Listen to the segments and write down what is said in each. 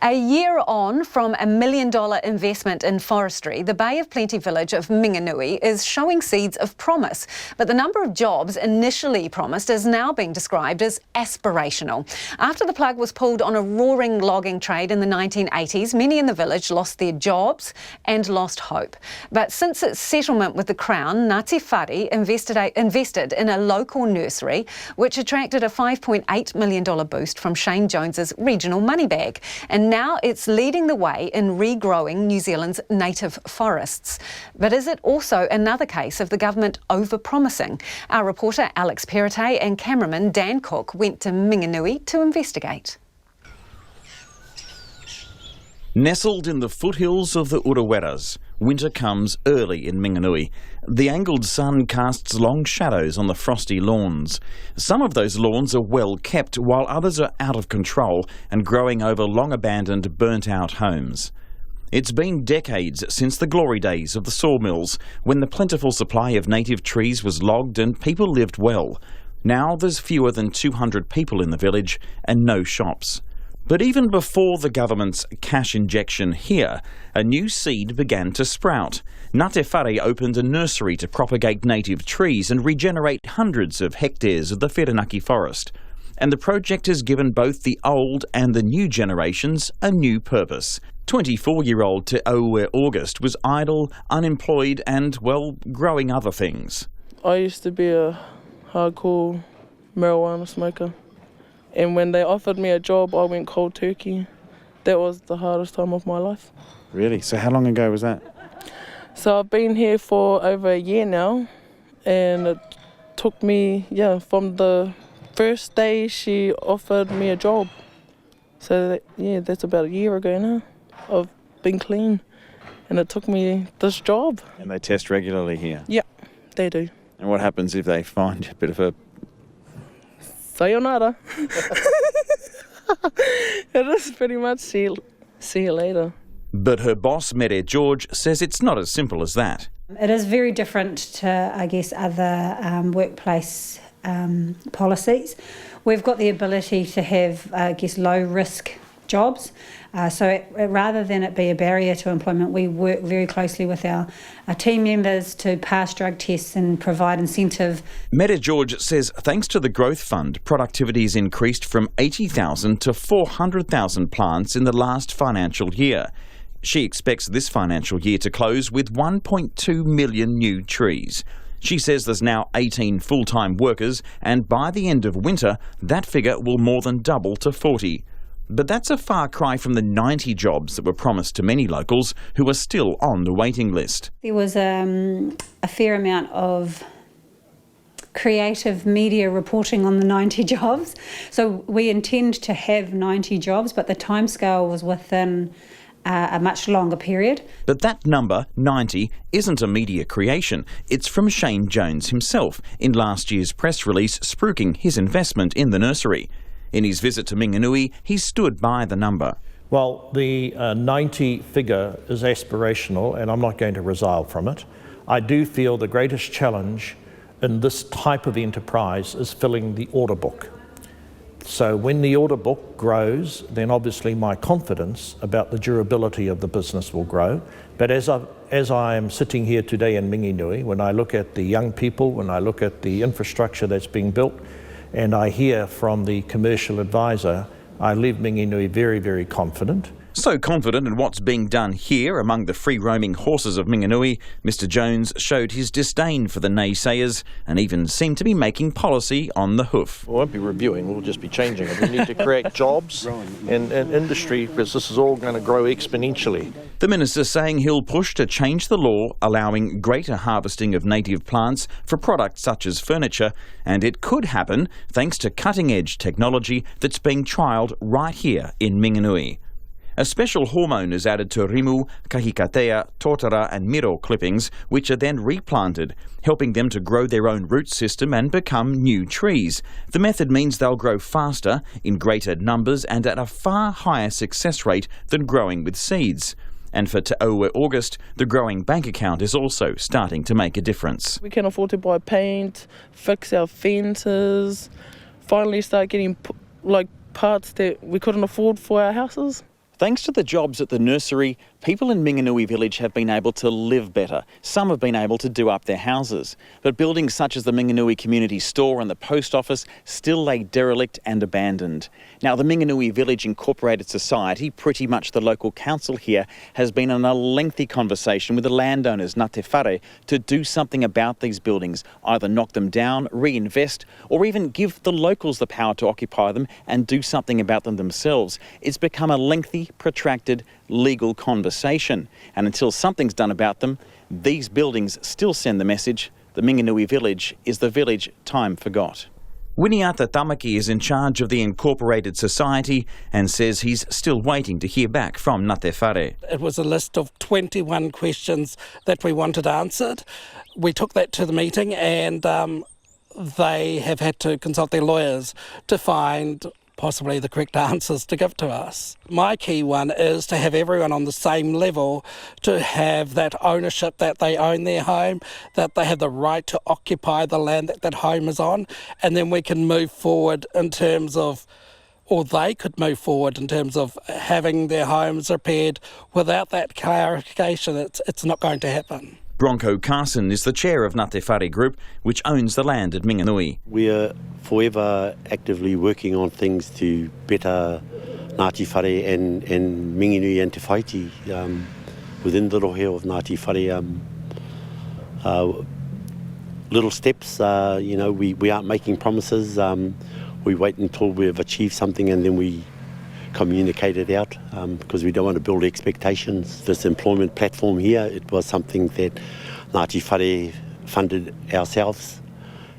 A year on from a $1 million investment in forestry, the Bay of Plenty village of Minginui is showing seeds of promise. But the number of jobs initially promised is now being described as aspirational. After the plug was pulled on a roaring logging trade in the 1980s, many in the village lost their jobs and lost hope. But since its settlement with the Crown, Ngāti Whare invested in a local nursery, which attracted a $5.8 million boost from Shane Jones's regional money bag. And now it's leading the way in regrowing New Zealand's native forests. But is it also another case of the government over-promising? Our reporter Alex Perrottet and cameraman Dan Cook went to Minginui to investigate. Nestled in the foothills of the Uraweras, winter comes early in Minginui. The angled sun casts long shadows on the frosty lawns. Some of those lawns are well kept, while others are out of control and growing over long-abandoned, burnt-out homes. It's been decades since the glory days of the sawmills, when the plentiful supply of native trees was logged and people lived well. Now there's fewer than 200 people in the village and no shops. But even before the government's cash injection here, a new seed began to sprout. Ngāti Whare opened a nursery to propagate native trees and regenerate hundreds of hectares of the Whirinaki forest. And the project has given both the old and the new generations a new purpose. 24-year-old Te Aue August was idle, unemployed and, well, growing other things. I used to be a hardcore marijuana smoker. And when they offered me a job, I went cold turkey. That was the hardest time of my life. Really? So how long ago was that? So I've been here for over a year now, and it took me, from the first day she offered me a job. So that's about a year ago now. I've been clean, and it took me this job. And they test regularly here? Yeah, they do. And what happens if they find a bit of a... Sayonara. It is pretty much see you later. But her boss, Mere George, says it's not as simple as that. It is very different to, I guess, other workplace policies. We've got the ability to have, low-risk jobs. So rather than it be a barrier to employment, we work very closely with our team members to pass drug tests and provide incentive. Mere George says thanks to the Growth Fund, productivity has increased from 80,000 to 400,000 plants in the last financial year. She expects this financial year to close with 1.2 million new trees. She says there's now 18 full-time workers, and by the end of winter, that figure will more than double to 40. But that's a far cry from the 90 jobs that were promised to many locals who are still on the waiting list. There was a fair amount of creative media reporting on the 90 jobs. So we intend to have 90 jobs, but the timescale was within a much longer period. But that number, 90, isn't a media creation. It's from Shane Jones himself in last year's press release spruiking his investment in the nursery. In his visit to Minginui, he stood by the number. Well, the 90 figure is aspirational, and I'm not going to resile from it. I do feel the greatest challenge in this type of enterprise is filling the order book. So when the order book grows, then obviously my confidence about the durability of the business will grow. But as I am sitting here today in Minginui, when I look at the young people, when I look at the infrastructure that's being built, and I hear from the commercial advisor, I leave Minginui very, very confident. So confident in what's being done here among the free-roaming horses of Minginui, Mr Jones showed his disdain for the naysayers and even seemed to be making policy on the hoof. We won't be reviewing, we'll just be changing it. We need to create jobs and industry, because this is all going to grow exponentially. The minister saying he'll push to change the law allowing greater harvesting of native plants for products such as furniture, and it could happen thanks to cutting-edge technology that's being trialled right here in Minginui. A special hormone is added to rimu, kahikatea, totara and miro clippings, which are then replanted, helping them to grow their own root system and become new trees. The method means they'll grow faster, in greater numbers and at a far higher success rate than growing with seeds. And for Te Aue August, the growing bank account is also starting to make a difference. We can afford to buy paint, fix our fences, finally start getting parts that we couldn't afford for our houses. Thanks to the jobs at the nursery, people in Minginui village have been able to live better. Some have been able to do up their houses. But buildings such as the Minginui Community Store and the post office still lay derelict and abandoned. Now, the Minginui Village Incorporated Society, pretty much the local council here, has been in a lengthy conversation with the landowners, Ngāti Whare, to do something about these buildings, either knock them down, reinvest, or even give the locals the power to occupy them and do something about them themselves. It's become a lengthy, protracted legal conversation, and until something's done about them, these buildings still send the message the Minginui village is the village time forgot. Winiata Tamaki is in charge of the Incorporated Society and says he's still waiting to hear back from Ngāti Whare. It was a list of 21 questions that we wanted answered. We took that to the meeting and they have had to consult their lawyers to find possibly the correct answers to give to us. My key one is to have everyone on the same level, to have that ownership, that they own their home, that they have the right to occupy the land that that home is on, and then we can move forward in terms of, or they could move forward in terms of having their homes repaired. Without that clarification, it's not going to happen. Bronco Carson is the chair of Ngāti Whare Group, which owns the land at Minginui. We are forever actively working on things to better Ngāti Whare and Minginui and Te Whaiti within the rohe of Ngāti Whare. Little steps, we aren't making promises. We wait until we've achieved something and then we communicate it out because we don't want to build expectations. This employment platform here, it was something that Ngāti Whare funded ourselves,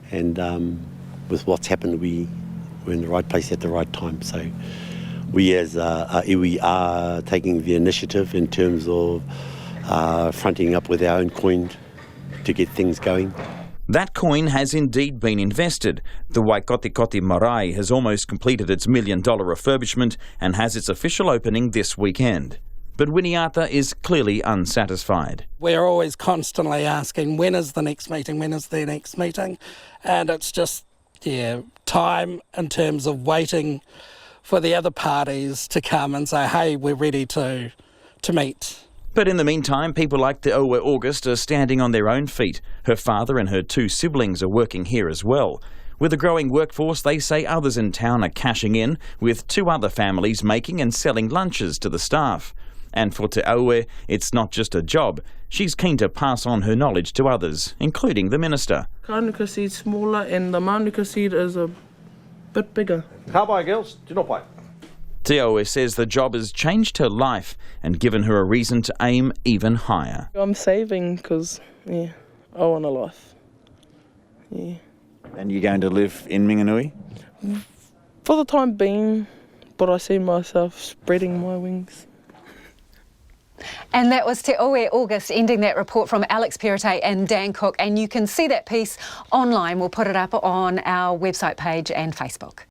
and with what's happened, we're in the right place at the right time. So we as iwi are taking the initiative in terms of fronting up with our own coin to get things going. That coin has indeed been invested. The Waikotikoti Marae has almost completed its $1 million refurbishment and has its official opening this weekend. But Winiata is clearly unsatisfied. We're always constantly asking, when is the next meeting, when is the next meeting? And it's just, time in terms of waiting for the other parties to come and say, hey, we're ready to meet. But in the meantime, people like Te Aue August are standing on their own feet. Her father and her 2 siblings are working here as well. With a growing workforce, they say others in town are cashing in, with 2 other families making and selling lunches to the staff. And for Te Aue, it's not just a job. She's keen to pass on her knowledge to others, including the minister. Kānuka seed's smaller and the Mānuka seed is a bit bigger. How about girls? Do not play. Te Aue says the job has changed her life and given her a reason to aim even higher. I'm saving because, I want a life. Yeah. And you're going to live in Minginui? For the time being, but I see myself spreading my wings. And that was Te Aue August ending that report from Alex Perrottet and Dan Cook. And you can see that piece online. We'll put it up on our website page and Facebook.